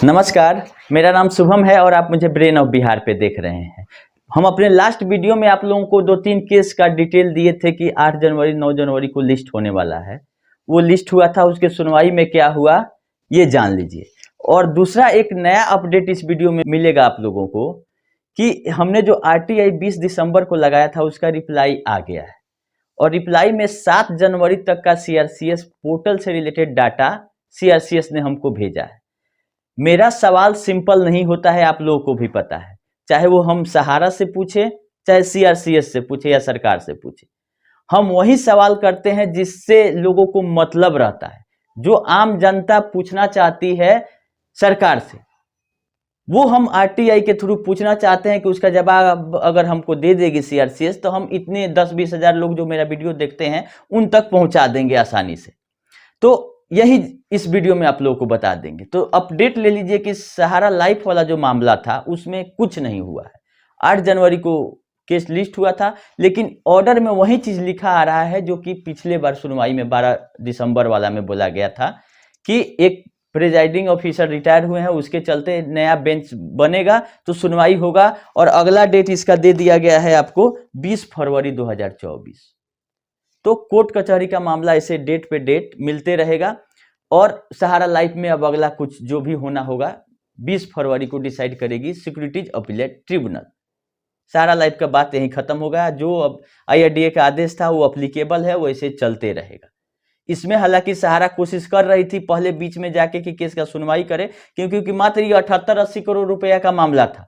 नमस्कार, मेरा नाम शुभम है और आप मुझे ब्रेन ऑफ बिहार पे देख रहे हैं। हम अपने लास्ट वीडियो में आप लोगों को 2-3 केस का डिटेल दिए थे कि 8 जनवरी 9 जनवरी को लिस्ट होने वाला है। वो लिस्ट हुआ था, उसके सुनवाई में क्या हुआ ये जान लीजिए। और दूसरा एक नया अपडेट इस वीडियो में मिलेगा आप लोगों को कि हमने जो आरटीआई 20 दिसंबर को लगाया था उसका रिप्लाई आ गया है। और रिप्लाई में 7 जनवरी तक का सीआरसीएस पोर्टल से रिलेटेड डाटा सीआरसीएस ने हमको भेजा है। मेरा सवाल सिंपल नहीं होता है, आप लोगों को भी पता है। चाहे वो हम सहारा से पूछे, चाहे सीआरसीएस से पूछे या सरकार से पूछे, हम वही सवाल करते हैं जिससे लोगों को मतलब रहता है। जो आम जनता पूछना चाहती है सरकार से, वो हम आरटीआई के थ्रू पूछना चाहते हैं कि उसका जवाब अगर हमको दे देगी सीआरसीएस तो हम इतने 10-20 हजार लोग जो मेरा वीडियो देखते हैं उन तक पहुंचा देंगे आसानी से। तो यही इस वीडियो में आप लोगों को बता देंगे। तो अपडेट ले लीजिए कि सहारा लाइफ वाला जो मामला था उसमें कुछ नहीं हुआ है। 8 जनवरी को केस लिस्ट हुआ था, लेकिन ऑर्डर में वही चीज लिखा आ रहा है जो कि पिछले बार सुनवाई में 12 दिसंबर वाला में बोला गया था कि एक प्रिजाइडिंग ऑफिसर रिटायर हुए हैं, उसके चलते नया बेंच बनेगा तो सुनवाई होगा। और अगला डेट इसका दे दिया गया है आपको 20 फरवरी 2024। तो कोर्ट कचहरी का मामला ऐसे डेट पे डेट मिलते रहेगा। और सहारा लाइफ में अब अगला कुछ जो भी होना होगा 20 फरवरी को डिसाइड करेगी सिक्योरिटीज अपीलेट ट्रिब्यूनल। सहारा लाइफ का बात यहीं खत्म हो गया। जो अब आईआरडीए का आदेश था वो अप्लीकेबल है, वो ऐसे चलते रहेगा। इसमें हालांकि सहारा कोशिश कर रही थी पहले बीच में जाके कि केस का सुनवाई करे, क्योंकि मात्र ये 78-80 करोड़ रुपया का मामला था।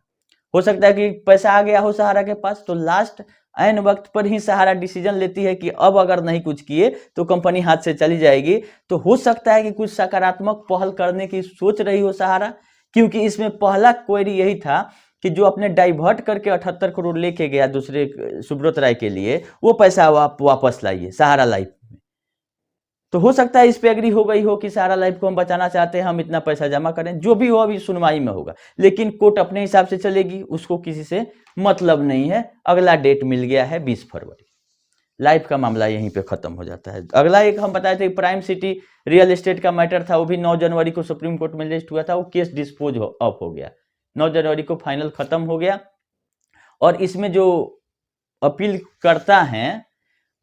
हो सकता है कि पैसा आ गया हो सहारा के पास, तो लास्ट ऐन वक्त पर ही सहारा डिसीजन लेती है कि अब अगर नहीं कुछ किए तो कंपनी हाथ से चली जाएगी। तो हो सकता है कि कुछ सकारात्मक पहल करने की सोच रही हो सहारा, क्योंकि इसमें पहला क्वेरी यही था कि जो अपने डाइवर्ट करके 78 करोड़ लेके गया दूसरे सुब्रत राय के लिए, वो पैसा वापस लाइए सहारा लाइफ में। तो हो सकता है इस पे एग्री हो गई हो कि सहारा लाइफ को हम बचाना चाहते हैं, हम इतना पैसा जमा करें। जो भी हो अभी सुनवाई में होगा, लेकिन कोर्ट अपने हिसाब से चलेगी, उसको किसी से मतलब नहीं है। अगला डेट मिल गया है 20 फरवरी। लाइफ का मामला यहीं पे खत्म हो जाता है। अगला एक हम बताए थे प्राइम सिटी रियल एस्टेट का मैटर था, वो भी 9 जनवरी को सुप्रीम कोर्ट में लिस्ट हुआ था। वो केस डिस्पोज ऑफ हो गया, 9 जनवरी को फाइनल खत्म हो गया। और इसमें जो अपील करता है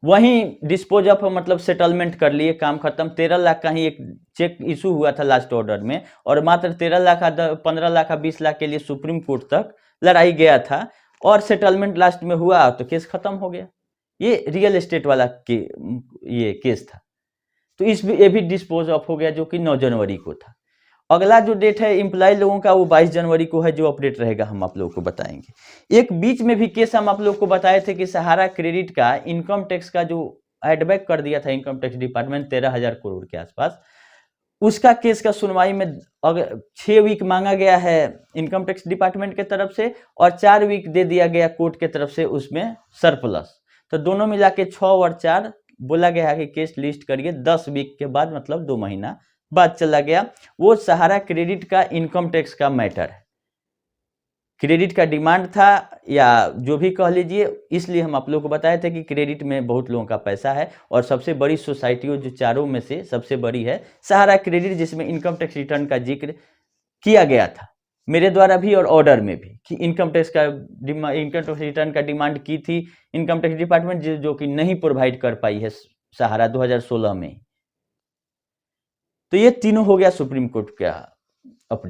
वहीं डिस्पोज ऑफ मतलब सेटलमेंट कर लिए, काम खत्म। 13 लाख का ही एक चेक इशू हुआ था लास्ट ऑर्डर में, और मात्र 13 लाख 15 लाख 20 लाख के लिए सुप्रीम कोर्ट तक लड़ाई गया था और सेटलमेंट लास्ट में हुआ तो केस खत्म हो गया। ये रियल एस्टेट वाला ये केस था। तो ये भी डिस्पोज ऑफ हो गया जो कि 9 जनवरी को था। अगला जो डेट है एम्प्लॉय लोगों का वो 22 जनवरी को है। जो अपडेट रहेगा हम आप लोगों को बताएंगे। एक बीच में भी केस हम आप लोग को बताए थे कि सहारा क्रेडिट का इनकम टैक्स का जो एडबैक कर दिया था इनकम टैक्स डिपार्टमेंट 13,000 करोड़ के आसपास, उसका केस का सुनवाई में अगर 6 वीक मांगा गया है इनकम टैक्स डिपार्टमेंट के तरफ से और 4 वीक दे दिया गया कोर्ट के तरफ से उसमें सरप्लस। तो दोनों मिला के 6 और 4 बोला गया है कि केस लिस्ट करिए 10 वीक के बाद, मतलब 2 महीना बाद चला गया। वो सहारा क्रेडिट का इनकम टैक्स का मैटर है। क्रेडिट का डिमांड था या जो भी कह लीजिए, इसलिए हम आप लोगों को बताए थे कि क्रेडिट में बहुत लोगों का पैसा है। और सबसे बड़ी सोसाइटियों जो चारों में से सबसे बड़ी है सहारा क्रेडिट, जिसमें इनकम टैक्स रिटर्न का जिक्र किया गया था मेरे द्वारा भी और ऑर्डर में भी कि इनकम टैक्स रिटर्न का डिमांड की थी इनकम टैक्स डिपार्टमेंट, जो कि नहीं प्रोवाइड कर पाई है सहारा 2016 में। तो ये तीनों हो गया सुप्रीम कोर्ट का अपडेट।